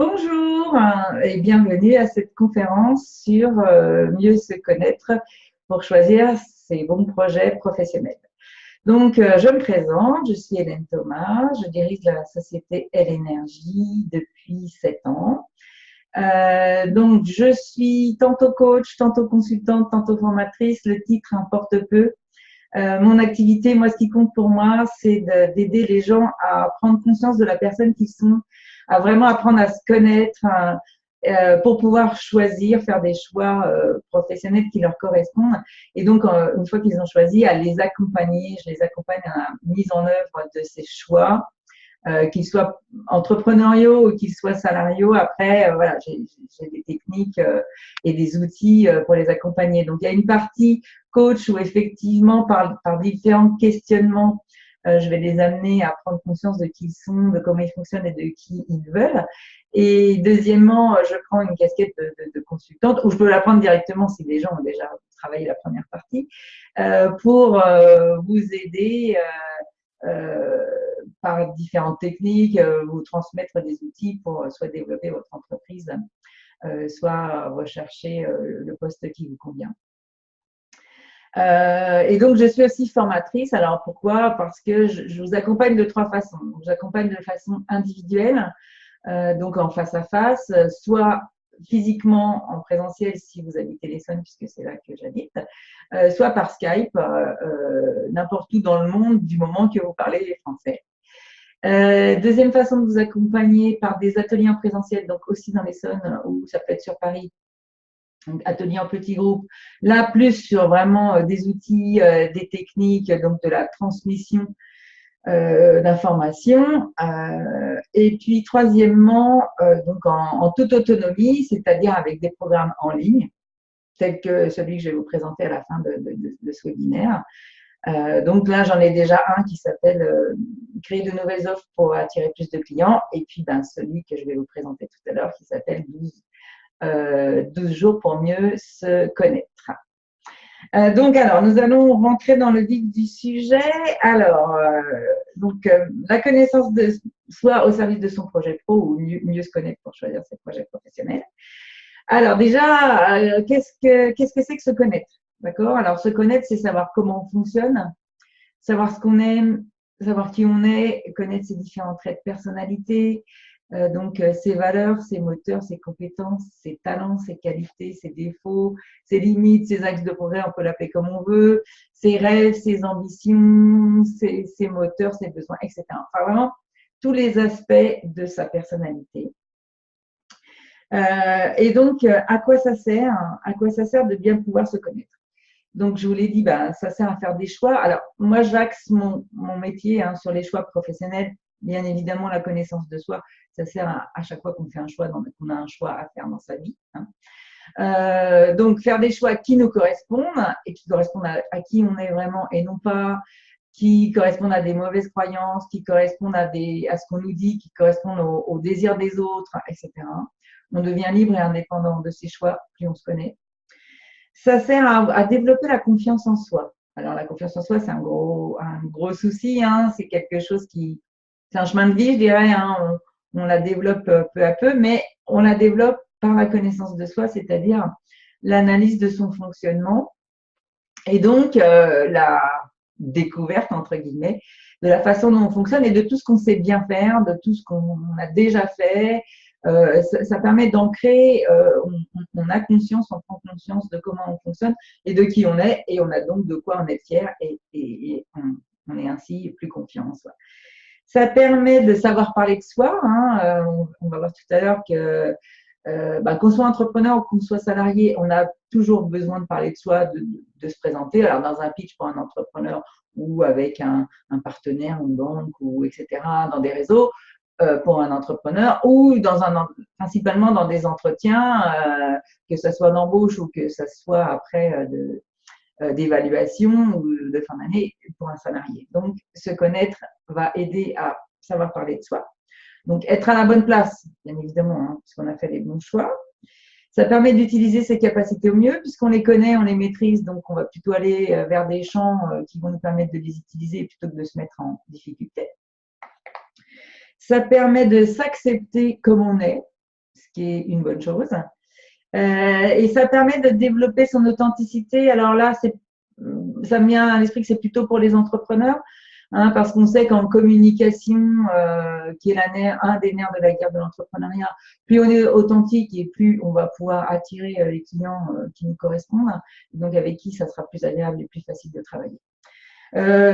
Bonjour et bienvenue à cette conférence sur mieux se connaître pour choisir ses bons projets professionnels. Donc, je me présente, je suis Hélène Thomas, je dirige la société L-Énergie depuis 7 ans. Donc, je suis tantôt coach, tantôt consultante, tantôt formatrice, le titre importe peu. Mon activité, moi, ce qui compte pour moi, c'est d'aider les gens à prendre conscience de la personne qu'ils sont, à vraiment apprendre à se connaître, pour pouvoir choisir, faire des choix professionnels qui leur correspondent. Et donc, une fois qu'ils ont choisi, à les accompagner, je les accompagne à la mise en œuvre de ces choix, qu'ils soient entrepreneuriaux ou qu'ils soient salariaux. Après, voilà, j'ai des techniques et des outils pour les accompagner. Donc, il y a une partie coach où effectivement, par différents questionnements, je vais les amener à prendre conscience de qui ils sont, de comment ils fonctionnent et de qui ils veulent. Et deuxièmement, je prends une casquette de consultante, ou je peux la prendre directement si les gens ont déjà travaillé la première partie, pour vous aider par différentes techniques, vous transmettre des outils pour soit développer votre entreprise, soit rechercher le poste qui vous convient. Et donc, je suis aussi formatrice. Alors, pourquoi? Parce que je vous accompagne de 3 façons. Je vous accompagne de façon individuelle, donc en face à face, soit physiquement en présentiel si vous habitez l'Essonne, puisque c'est là que j'habite, soit par Skype, n'importe où dans le monde, du moment que vous parlez français. Deuxième façon de vous accompagner par des ateliers en présentiel, donc aussi dans l'Essonne, ou ça peut être sur Paris, donc ateliers en petits groupes, là plus sur vraiment des outils, des techniques, donc de la transmission d'informations. Et puis troisièmement, donc en toute autonomie, c'est-à-dire avec des programmes en ligne, tels que celui que je vais vous présenter à la fin de ce webinaire. Donc là, j'en ai déjà un qui s'appelle Créer de nouvelles offres pour attirer plus de clients, et puis celui que je vais vous présenter tout à l'heure qui s'appelle 12 jours pour mieux se connaître. Donc, alors, nous allons rentrer dans le vif du sujet. Alors, la connaissance de soi au service de son projet pro, ou mieux se connaître pour choisir ses projets professionnels. Alors, déjà, qu'est-ce que c'est que se connaître? D'accord? Alors, se connaître, c'est savoir comment on fonctionne, savoir ce qu'on aime, savoir qui on est, connaître ses différents traits de personnalité, donc ses valeurs, ses moteurs, ses compétences, ses talents, ses qualités, ses défauts, ses limites, ses axes de progrès, on peut l'appeler comme on veut, ses rêves, ses ambitions, ses moteurs, ses besoins, etc. Enfin, vraiment, tous les aspects de sa personnalité. Et donc, à quoi ça sert? À quoi ça sert de bien pouvoir se connaître? Donc, je vous l'ai dit, ça sert à faire des choix. Alors, moi, j'axe mon métier sur les choix professionnels. Bien évidemment, la connaissance de soi, ça sert à chaque fois qu'on fait un choix, qu'on a un choix à faire dans sa vie. Donc, faire des choix qui nous correspondent et qui correspondent à qui on est vraiment, et non pas qui correspondent à des mauvaises croyances, qui correspondent à ce qu'on nous dit, qui correspondent aux désirs des autres, etc. On devient libre et indépendant de ses choix, plus on se connaît. Ça sert à développer la confiance en soi. Alors, la confiance en soi, c'est un gros souci. C'est quelque chose c'est un chemin de vie, je dirais. On la développe peu à peu, mais on la développe par la connaissance de soi, c'est-à-dire l'analyse de son fonctionnement et donc la découverte, entre guillemets, de la façon dont on fonctionne et de tout ce qu'on sait bien faire, de tout ce qu'on a déjà fait. Ça permet d'ancrer, on a conscience, on prend conscience de comment on fonctionne et de qui on est, et on a donc de quoi en être fier, et on est ainsi plus confiant en soi. Ça permet de savoir parler de soi. On va voir tout à l'heure que qu'on soit entrepreneur ou qu'on soit salarié, on a toujours besoin de parler de soi, de se présenter. Alors, dans un pitch pour un entrepreneur ou avec un partenaire, une banque, ou etc., dans des réseaux, pour un entrepreneur, ou principalement dans des entretiens, que ce soit d'embauche ou que ce soit après d'évaluation ou de fin d'année pour un salarié. Donc, se connaître va aider à savoir parler de soi. Donc, être à la bonne place, bien évidemment, parce qu'on a fait les bons choix. Ça permet d'utiliser ses capacités au mieux, puisqu'on les connaît, on les maîtrise, donc on va plutôt aller vers des champs qui vont nous permettre de les utiliser plutôt que de se mettre en difficulté. Ça permet de s'accepter comme on est. qui est une bonne chose. Et ça permet de développer son authenticité. Alors là, ça me vient à l'esprit que c'est plutôt pour les entrepreneurs, hein, parce qu'on sait qu'en communication, qui est un des nerfs de la guerre de l'entrepreneuriat, plus on est authentique et plus on va pouvoir attirer les clients qui nous correspondent, donc avec qui ça sera plus agréable et plus facile de travailler.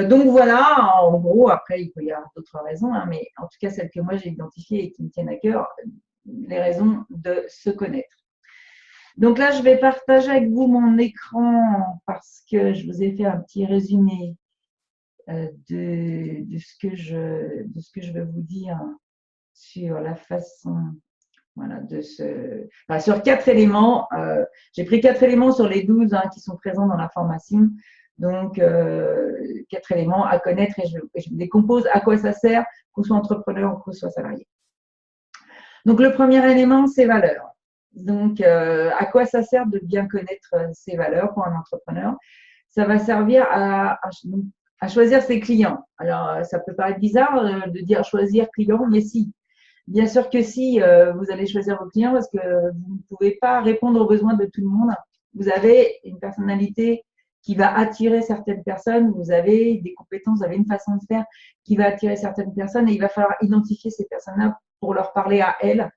Donc voilà, en gros, après il peut y avoir d'autres raisons, hein, mais en tout cas celles que moi j'ai identifiées et qui me tiennent à cœur, les raisons de se connaître. Donc là, je vais partager avec vous mon écran parce que je vous ai fait un petit résumé de ce que je veux vous dire sur la façon, voilà, sur 4 éléments. J'ai pris 4 éléments sur les 12 qui sont présents dans la formation. Donc, 4 éléments à connaître et je vous décompose à quoi ça sert, qu'on soit entrepreneur ou qu'on soit salarié. Donc, le premier élément, c'est valeurs. Donc, à quoi ça sert de bien connaître ses valeurs pour un entrepreneur? Ça va servir à choisir ses clients. Alors, ça peut paraître bizarre de dire choisir client, mais si. Bien sûr que si, vous allez choisir vos clients parce que vous ne pouvez pas répondre aux besoins de tout le monde. Vous avez une personnalité qui va attirer certaines personnes, vous avez des compétences, vous avez une façon de faire qui va attirer certaines personnes et il va falloir identifier ces personnes-là pour leur parler à elles.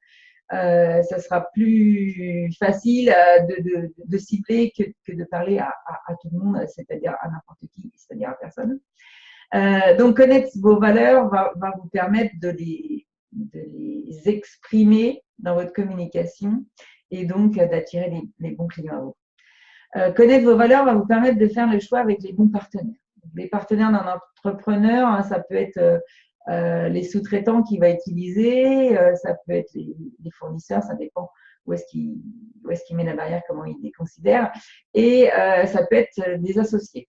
Ça sera plus facile de cibler que de parler à tout le monde, c'est-à-dire à n'importe qui, c'est-à-dire à personne. Donc, connaître vos valeurs va vous permettre de les exprimer dans votre communication et donc d'attirer les bons clients à vous. Connaître vos valeurs va vous permettre de faire le choix avec les bons partenaires. Les partenaires d'un entrepreneur, hein, ça peut être les sous-traitants qu'il va utiliser, ça peut être les fournisseurs, ça dépend où est-ce qu'il met la barrière, comment il les considère, et ça peut être des associés.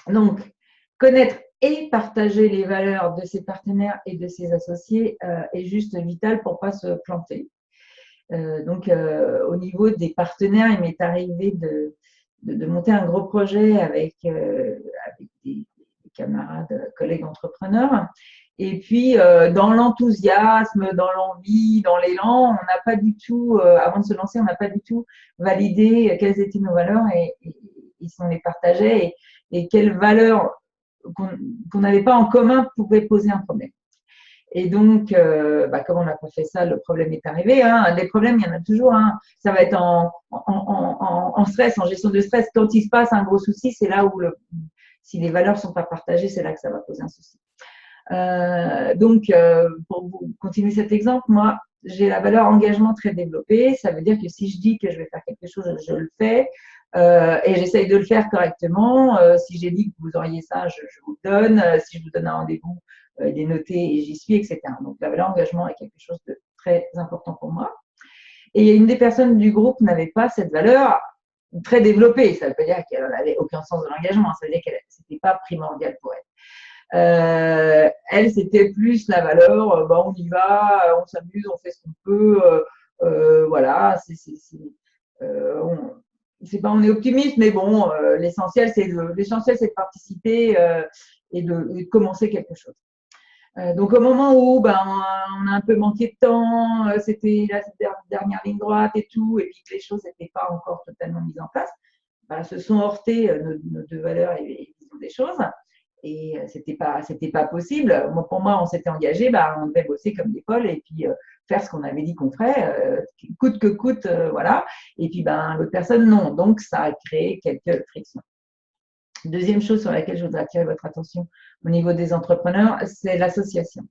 Donc, connaître et partager les valeurs de ses partenaires et de ses associés est juste vital pour ne pas se planter. Donc, au niveau des partenaires, il m'est arrivé de monter un gros projet avec des camarades, collègues entrepreneurs. Et puis, dans l'enthousiasme, dans l'envie, dans l'élan, on n'a pas du tout, avant de se lancer, on n'a pas du tout validé quelles étaient nos valeurs et si on les partageait et quelles valeurs qu'on n'avait pas en commun pouvaient poser un problème. Et donc, comme on n'a pas fait ça, le problème est arrivé. Hein. Des problèmes, il y en a toujours. Hein. Ça va être en stress, en gestion de stress. Quand il se passe un gros souci, c'est là où, si les valeurs ne sont pas partagées, c'est là que ça va poser un souci. Donc, pour vous continuer cet exemple, moi, j'ai la valeur engagement très développée. Ça veut dire que si je dis que je vais faire quelque chose, je le fais. Et j'essaye de le faire correctement. Si j'ai dit que vous auriez ça, je vous le donne. Si je vous donne un rendez-vous, il est noté et j'y suis, etc. Donc, la valeur engagement est quelque chose de très important pour moi. Et une des personnes du groupe n'avait pas cette valeur très développée. Ça ne veut pas dire qu'elle n'avait aucun sens de l'engagement. Ça veut dire que ce n'était pas primordial pour elle. Elle, c'était plus la valeur, on y va, on s'amuse, on fait ce qu'on peut. Voilà, on est optimiste, mais bon, l'essentiel, c'est de participer et de commencer quelque chose. Donc, au moment où on a un peu manqué de temps, c'était la dernière ligne droite et tout, et puis que les choses n'étaient pas encore totalement mises en place, se sont heurtées nos deux valeurs et vision des choses. Et c'était pas possible. Pour moi, on s'était engagé, on devait bosser comme des folles et puis faire ce qu'on avait dit qu'on ferait, coûte que coûte, voilà. Et puis l'autre personne, non. Donc, ça a créé quelques frictions. Deuxième chose sur laquelle je voudrais attirer votre attention au niveau des entrepreneurs, c'est l'association.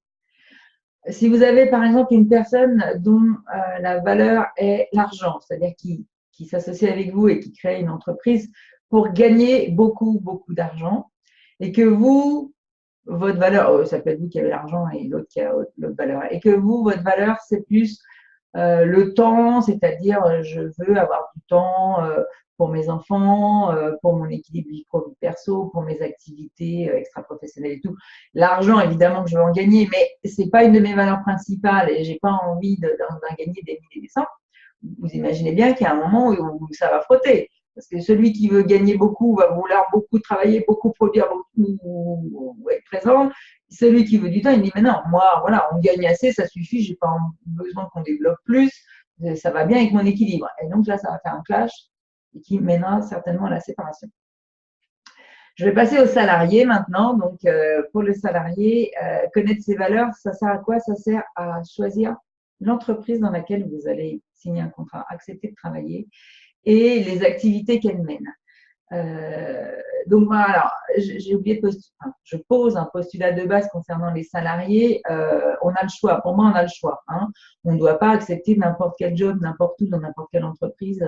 Si vous avez par exemple une personne dont la valeur est l'argent, c'est-à-dire qui s'associe avec vous et qui crée une entreprise pour gagner beaucoup, beaucoup d'argent, et que vous, votre valeur, ça peut être vous qui avez l'argent et l'autre qui a l'autre valeur, et que vous, votre valeur, c'est plus le temps, c'est-à-dire je veux avoir du temps pour mes enfants, pour mon équilibre vie pro, vie perso, pour mes activités extra-professionnelles et tout. L'argent, évidemment que je veux en gagner, mais c'est pas une de mes valeurs principales et j'ai pas envie d'en gagner des milliers et des cents. Vous imaginez bien qu'il y a un moment où ça va frotter. Parce que celui qui veut gagner beaucoup va vouloir beaucoup travailler, beaucoup produire, beaucoup être présent. Celui qui veut du temps, il dit mais non, moi, voilà, on gagne assez, ça suffit, j'ai pas besoin qu'on développe plus. ça va bien avec mon équilibre. Et donc là, ça va faire un clash et qui mènera certainement à la séparation. Je vais passer aux salariés maintenant. Donc, pour le salarié, connaître ses valeurs, ça sert à quoi? Ça sert à choisir l'entreprise dans laquelle vous allez signer un contrat, accepter de travailler et les activités qu'elle mène. Donc voilà, alors, j'ai oublié de postuler. Enfin, je pose un postulat de base concernant les salariés. On a le choix. Pour moi, on a le choix. Hein. On ne doit pas accepter n'importe quel job, n'importe où, dans n'importe quelle entreprise,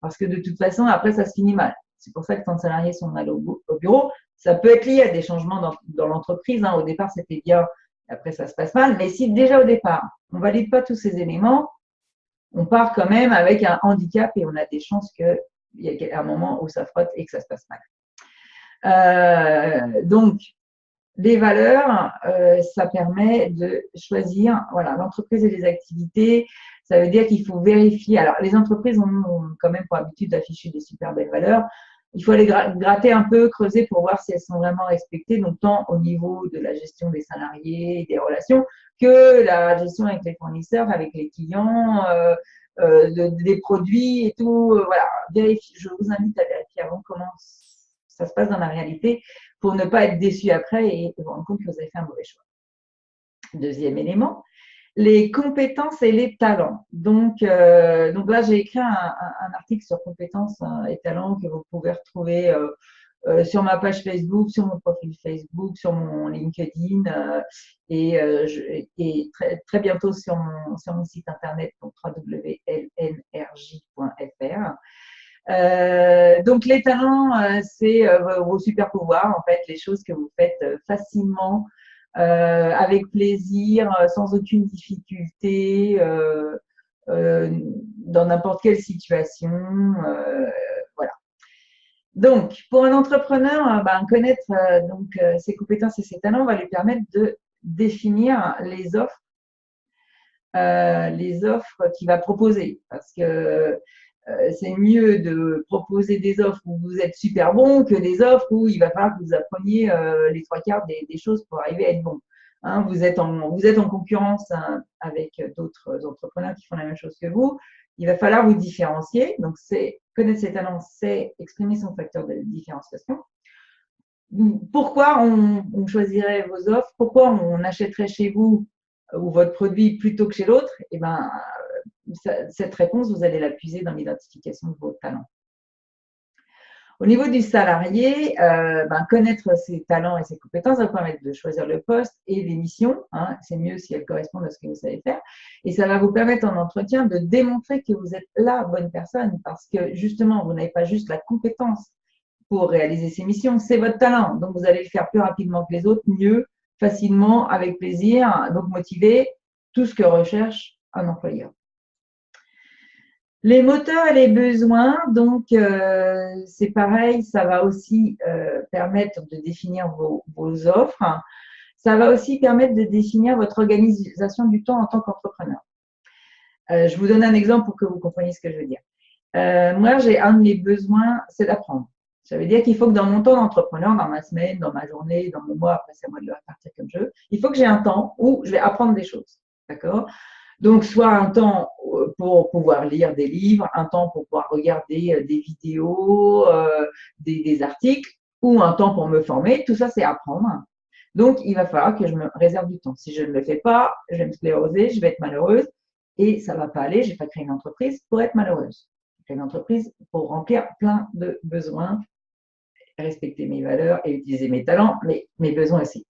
parce que de toute façon, après, ça se finit mal. C'est pour ça que tant de salariés sont mal au bureau. Ça peut être lié à des changements dans l'entreprise. Hein. Au départ, c'était bien. Après, ça se passe mal. Mais si déjà au départ, on ne valide pas tous ces éléments, on part quand même avec un handicap et on a des chances qu'il y ait un moment où ça frotte et que ça se passe mal. Donc, les valeurs, ça permet de choisir voilà, l'entreprise et les activités. Ça veut dire qu'il faut vérifier. Alors, les entreprises ont quand même pour habitude d'afficher des super belles valeurs. Il faut aller gratter un peu, creuser pour voir si elles sont vraiment respectées, donc tant au niveau de la gestion des salariés, des relations, que la gestion avec les fournisseurs, avec les clients, des produits et tout. Voilà, vérifier. Je vous invite à vérifier avant comment ça se passe dans la réalité pour ne pas être déçu après et vous rendre compte que vous avez fait un mauvais choix. Deuxième élément, les compétences et les talents. Donc là, j'ai écrit un article sur compétences et talents que vous pouvez retrouver sur ma page Facebook, sur mon profil Facebook, sur mon LinkedIn et très, très bientôt sur mon site internet, donc www.lnrj.fr. Donc les talents, c'est vos super pouvoirs, en fait, les choses que vous faites facilement, avec plaisir, sans aucune difficulté, dans n'importe quelle situation. Voilà. Donc, pour un entrepreneur, connaître ses compétences et ses talents va lui permettre de définir les offres qu'il va proposer. Parce que c'est mieux de proposer des offres où vous êtes super bon que des offres où il va falloir que vous appreniez les trois quarts des choses pour arriver à être bon. Hein, vous êtes en concurrence avec d'autres entrepreneurs qui font la même chose que vous. Il va falloir vous différencier. Donc, c'est connaître ses talents, c'est exprimer son facteur de différenciation. Pourquoi on choisirait vos offres? Pourquoi on achèterait chez vous ou votre produit plutôt que chez l'autre? Eh ben, cette réponse, vous allez la puiser dans l'identification de vos talents. Au niveau du salarié, connaître ses talents et ses compétences va vous permettre de choisir le poste et les missions. Hein, c'est mieux si elles correspondent à ce que vous savez faire. Et ça va vous permettre en entretien de démontrer que vous êtes la bonne personne parce que justement, vous n'avez pas juste la compétence pour réaliser ces missions, c'est votre talent. Donc, vous allez le faire plus rapidement que les autres, mieux, facilement, avec plaisir, donc motivé, tout ce que recherche un employeur. Les moteurs et les besoins, donc c'est pareil, ça va aussi permettre de définir vos offres. Ça va aussi permettre de définir votre organisation du temps en tant qu'entrepreneur. Je vous donne un exemple pour que vous compreniez ce que je veux dire. Moi, j'ai un de mes besoins, c'est d'apprendre. Ça veut dire qu'il faut que dans mon temps d'entrepreneur, dans ma semaine, dans ma journée, dans mon mois, après c'est à moi de le répartir comme je veux, il faut que j'ai un temps où je vais apprendre des choses. D'accord? Donc, soit un temps pour pouvoir lire des livres, un temps pour pouvoir regarder des vidéos, des articles, ou un temps pour me former. Tout ça, c'est apprendre. Donc, il va falloir que je me réserve du temps. Si je ne le fais pas, je vais me scléroser, je vais être malheureuse et ça ne va pas aller. Je n'ai pas créé une entreprise pour être malheureuse. J'ai créé une entreprise pour remplir plein de besoins, respecter mes valeurs et utiliser mes talents, mais mes besoins aussi.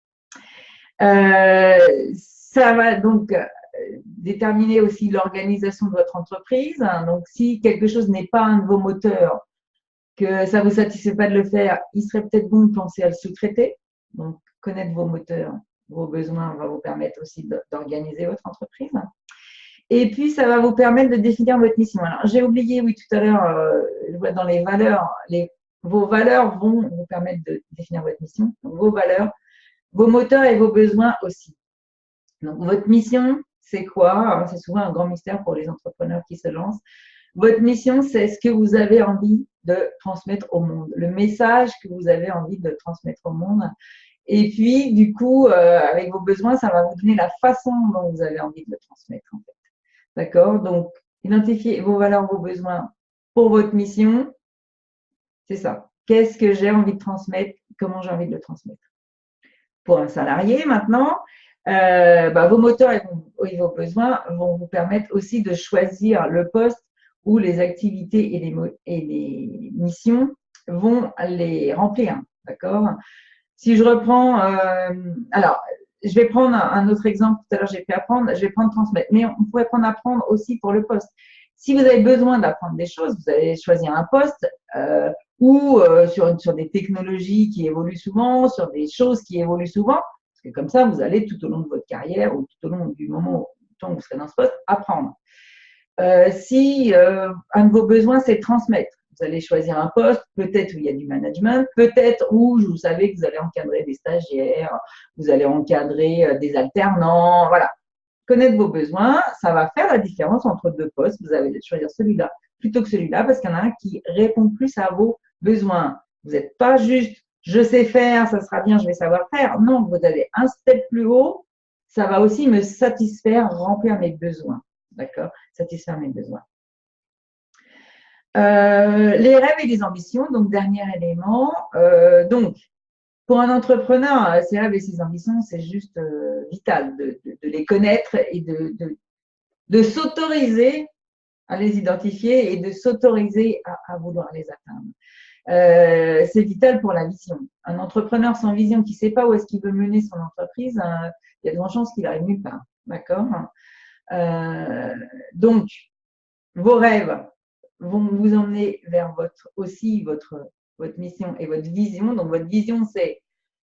Ça va donc déterminer aussi l'organisation de votre entreprise. Donc, si quelque chose n'est pas un de vos moteurs, que ça ne vous satisfait pas de le faire, il serait peut-être bon de penser à le sous-traiter. Donc, connaître vos moteurs, vos besoins va vous permettre aussi d'organiser votre entreprise. Et puis, ça va vous permettre de définir votre mission. Alors, j'ai oublié, oui, tout à l'heure, je vois dans les valeurs, vos valeurs vont vous permettre de définir votre mission. Donc, vos valeurs, vos moteurs et vos besoins aussi. Donc, votre mission, c'est quoi? C'est souvent un grand mystère pour les entrepreneurs qui se lancent. Votre mission, c'est ce que vous avez envie de transmettre au monde, le message que vous avez envie de transmettre au monde. Et puis, du coup, avec vos besoins, ça va vous donner la façon dont vous avez envie de le transmettre, en fait. D'accord? Donc, Identifier vos valeurs, vos besoins pour votre mission. C'est ça. Qu'est-ce que j'ai envie de transmettre? Comment j'ai envie de le transmettre? Pour un salarié, maintenant, vos moteurs et vos besoins vont vous permettre aussi de choisir le poste où les activités et les missions vont les remplir. D'accord? Si je reprends, alors, je vais prendre un autre exemple. Tout à l'heure, j'ai fait apprendre, je vais prendre transmettre. Mais on pourrait prendre apprendre aussi pour le poste. Si vous avez besoin d'apprendre des choses, vous allez choisir un poste ou sur des technologies qui évoluent souvent, sur des choses qui évoluent souvent. Parce que comme ça, vous allez tout au long de votre carrière ou tout au long du temps où vous serez dans ce poste, apprendre. Si un de vos besoins, c'est de transmettre, vous allez choisir un poste, peut-être où il y a du management, peut-être où vous savez que vous allez encadrer des stagiaires, vous allez encadrer des alternants, voilà. Connaître vos besoins, ça va faire la différence entre deux postes. Vous allez choisir celui-là plutôt que celui-là parce qu'il y en a un qui répond plus à vos besoins. Vous n'êtes pas juste je sais faire, ça sera bien, je vais savoir faire. Non, vous allez un step plus haut, ça va aussi me satisfaire, remplir mes besoins. D'accord? Satisfaire mes besoins. Les rêves et les ambitions, donc dernier élément. Donc, pour un entrepreneur, ses rêves et ses ambitions, c'est juste vital de les connaître et de s'autoriser à les identifier et de s'autoriser à vouloir les atteindre. C'est vital pour la vision. Un entrepreneur sans vision qui ne sait pas où est-ce qu'il veut mener son entreprise, il y a de grandes chances qu'il arrive nulle part. D'accord? Donc, vos rêves vont vous emmener vers votre mission et votre vision. Donc, votre vision, c'est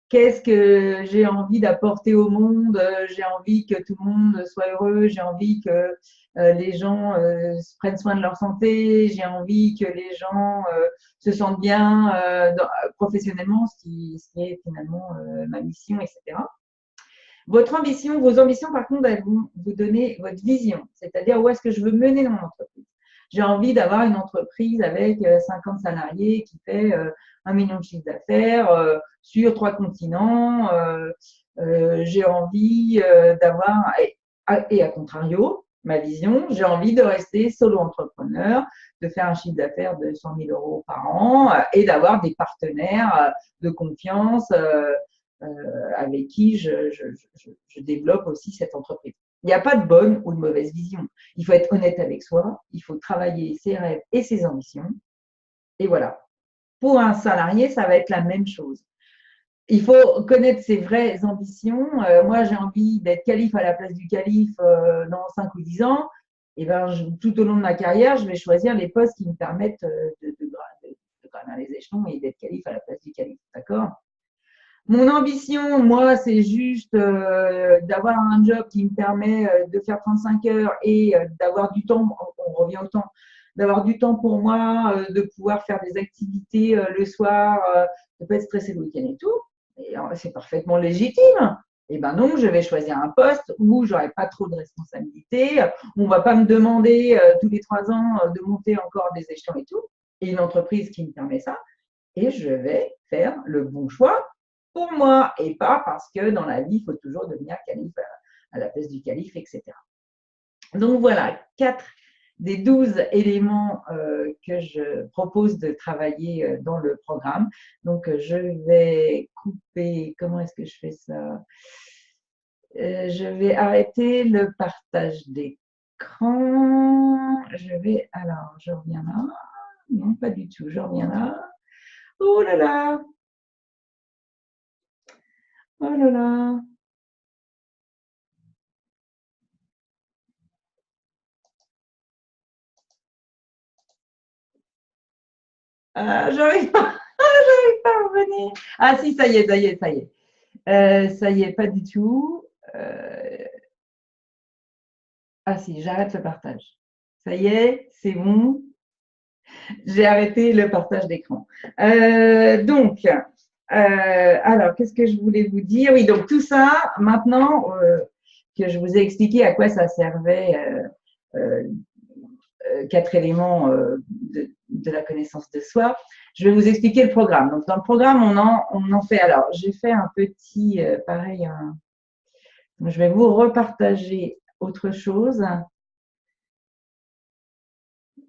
qu'est-ce que j'ai envie d'apporter au monde? J'ai envie que tout le monde soit heureux, j'ai envie que les gens prennent soin de leur santé, j'ai envie que les gens se sentent bien professionnellement, ce qui est finalement ma mission, etc. Vos ambitions, par contre, elles vont vous donner votre vision, c'est-à-dire où est-ce que je veux mener mon entreprise. J'ai envie d'avoir une entreprise avec 50 salariés qui fait 1 million de chiffre d'affaires sur 3 continents. J'ai envie d'avoir, et à contrario, ma vision, j'ai envie de rester solo entrepreneur, de faire un chiffre d'affaires de 100 000 euros par an et d'avoir des partenaires de confiance avec qui je développe aussi cette entreprise. Il n'y a pas de bonne ou de mauvaise vision. Il faut être honnête avec soi, il faut travailler ses rêves et ses ambitions. Et voilà. Pour un salarié, ça va être la même chose. Il faut connaître ses vraies ambitions. Moi, j'ai envie d'être calife à la place du calife dans 5 ou 10 ans. Et ben, tout au long de ma carrière, je vais choisir les postes qui me permettent de gravir les échelons et d'être calife à la place du calife. D'accord? Mon ambition, moi, c'est juste d'avoir un job qui me permet de faire 35 heures et d'avoir du temps, on revient au temps, d'avoir du temps pour moi, de pouvoir faire des activités le soir, de ne pas être stressé le week-end et tout. Et c'est parfaitement légitime. Et ben non, je vais choisir un poste où j'aurai pas trop de responsabilités. On va pas me demander tous les 3 ans de monter encore des échelons et tout. Et une entreprise qui me permet ça. Et je vais faire le bon choix pour moi et pas parce que dans la vie, il faut toujours devenir calife à la place du calife, etc. Donc voilà, 4 des 12 éléments que je propose de travailler dans le programme. Donc je vais couper, comment est-ce que je fais ça? Je vais arrêter le partage d'écran. Alors, je reviens là. Non, pas du tout, je reviens là. Oh là là! Oh là là! J'arrive pas, j'arrive pas à revenir. Ah si, ça y est, ça y est, ça y est. Ça y est, pas du tout. Ah si, j'arrête le partage. Ça y est, c'est bon. J'ai arrêté le partage d'écran. Alors, qu'est-ce que je voulais vous dire? Oui, donc tout ça, maintenant que je vous ai expliqué à quoi ça servait, 4 éléments de la connaissance de soi, je vais vous expliquer le programme. Donc, dans le programme, on en fait. Alors, j'ai fait un petit, pareil, je vais vous repartager autre chose.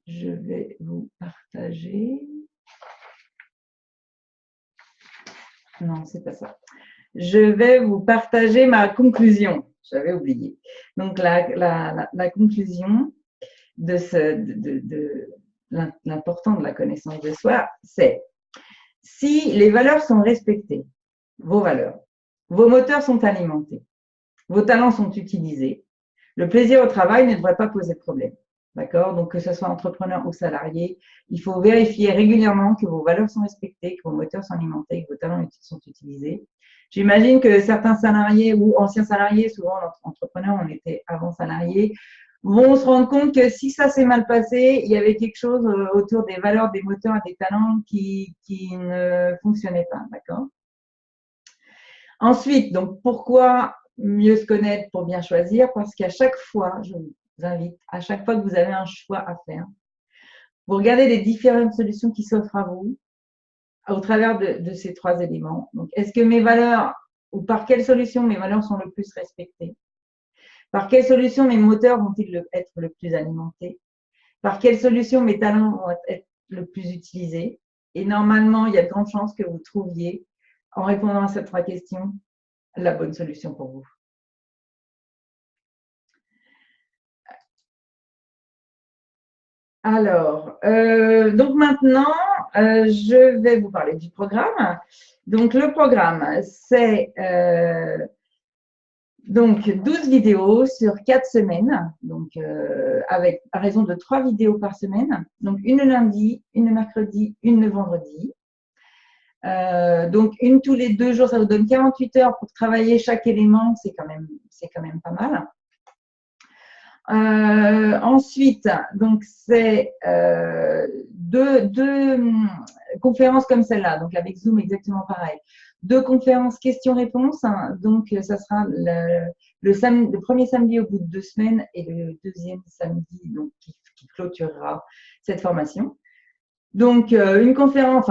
je vais vous partager. Non, c'est pas ça. Je vais vous partager ma conclusion. J'avais oublié. Donc, la conclusion de l'important de la connaissance de soi, c'est si les valeurs sont respectées, vos valeurs, vos moteurs sont alimentés, vos talents sont utilisés, le plaisir au travail ne devrait pas poser de problème. D'accord? Donc, que ce soit entrepreneur ou salarié, il faut vérifier régulièrement que vos valeurs sont respectées, que vos moteurs sont alimentés, que vos talents sont utilisés. J'imagine que certains salariés ou anciens salariés, souvent entrepreneurs, on était avant salariés, vont se rendre compte que si ça s'est mal passé, il y avait quelque chose autour des valeurs, des moteurs et des talents qui ne fonctionnaient pas. D'accord? Ensuite, donc pourquoi mieux se connaître pour bien choisir? Parce qu'à chaque fois, je vous invite, à chaque fois que vous avez un choix à faire, vous regardez les différentes solutions qui s'offrent à vous au travers de ces trois éléments. Donc, est-ce que mes valeurs, ou par quelle solution mes valeurs sont le plus respectées? Par quelle solution mes moteurs vont-ils être le plus alimentés? Par quelle solution mes talents vont être le plus utilisés? Et normalement, il y a de grandes chances que vous trouviez, en répondant à ces trois questions, la bonne solution pour vous. Alors, donc maintenant, je vais vous parler du programme. Donc, le programme, c'est donc 12 vidéos sur 4 semaines, donc à raison de 3 vidéos par semaine. Donc, une le lundi, une le mercredi, une le vendredi. Donc, une tous les 2 jours, ça vous donne 48 heures pour travailler chaque élément, c'est quand même pas mal. Ensuite, donc c'est deux conférences comme celle-là, donc avec Zoom exactement pareil. 2 conférences questions-réponses, hein, donc ça sera le premier samedi au bout de 2 semaines et le deuxième samedi donc, qui clôturera cette formation. Donc une conférence,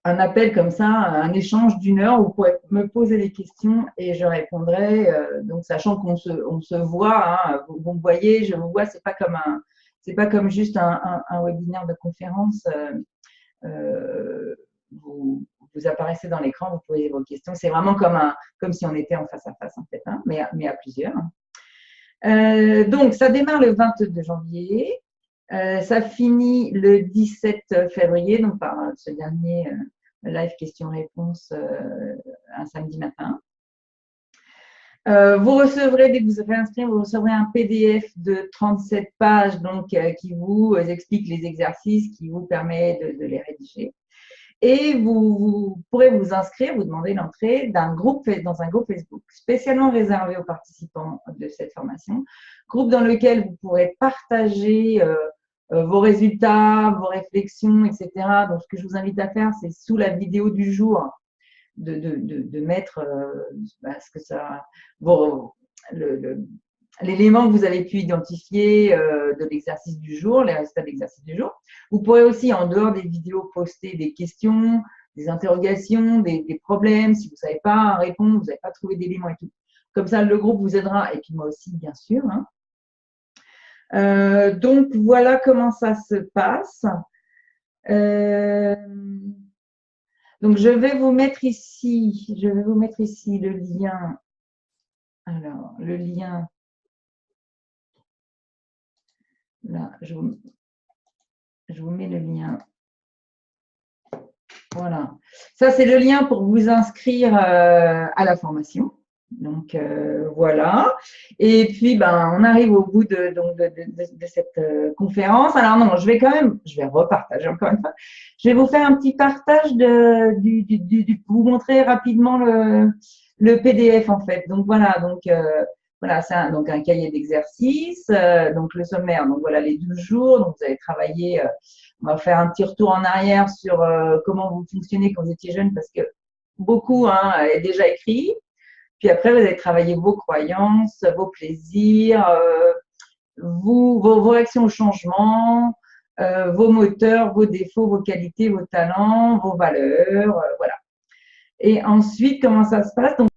un appel comme ça, un échange d'1 heure où vous pourrez me poser des questions et je répondrai. Donc, sachant qu'on se voit, hein, vous me voyez, je vous vois, c'est pas comme juste un webinaire de conférence. Vous apparaissez dans l'écran, vous posez vos questions. C'est vraiment comme si on était en face à face en fait, hein, mais à plusieurs. Donc, ça démarre le 22 janvier. Ça finit le 17 février, donc par ce dernier live questions-réponses un samedi matin. Vous recevrez, dès que vous serez inscrit, vous recevrez un PDF de 37 pages donc, qui vous explique les exercices, qui vous permet de les rédiger. Et vous pourrez vous inscrire, vous demander l'entrée dans un groupe Facebook spécialement réservé aux participants de cette formation. Groupe dans lequel vous pourrez partager vos résultats, vos réflexions, etc. Donc, ce que je vous invite à faire, c'est sous la vidéo du jour de mettre ce que ça, l'élément que vous avez pu identifier de l'exercice du jour, les résultats de l'exercice du jour. Vous pourrez aussi, en dehors des vidéos, poster des questions, des interrogations, des problèmes. Si vous ne savez pas répondre, vous n'avez pas trouvé d'éléments et tout. Comme ça, le groupe vous aidera, et puis moi aussi, bien sûr. Hein. Donc, voilà comment ça se passe. Donc, je vais vous mettre ici le lien. Alors, le lien. Là, je vous mets le lien. Voilà. Ça, c'est le lien pour vous inscrire à la formation. Donc, voilà. Et puis, on arrive au bout de cette conférence. Alors, non, je vais repartager encore une fois. Je vais vous faire un petit partage vous montrer rapidement le PDF, en fait. Donc, voilà. Donc, voilà, c'est un cahier d'exercice. Donc, le sommaire. Donc, voilà, les 12 jours. Donc, vous allez travailler. On va faire un petit retour en arrière sur comment vous fonctionnez quand vous étiez jeune, parce que beaucoup est déjà écrit. Puis après, vous allez travailler vos croyances, vos plaisirs, vos réactions au changement, vos moteurs, vos défauts, vos qualités, vos talents, vos valeurs, voilà. Et ensuite, comment ça se passe? Donc,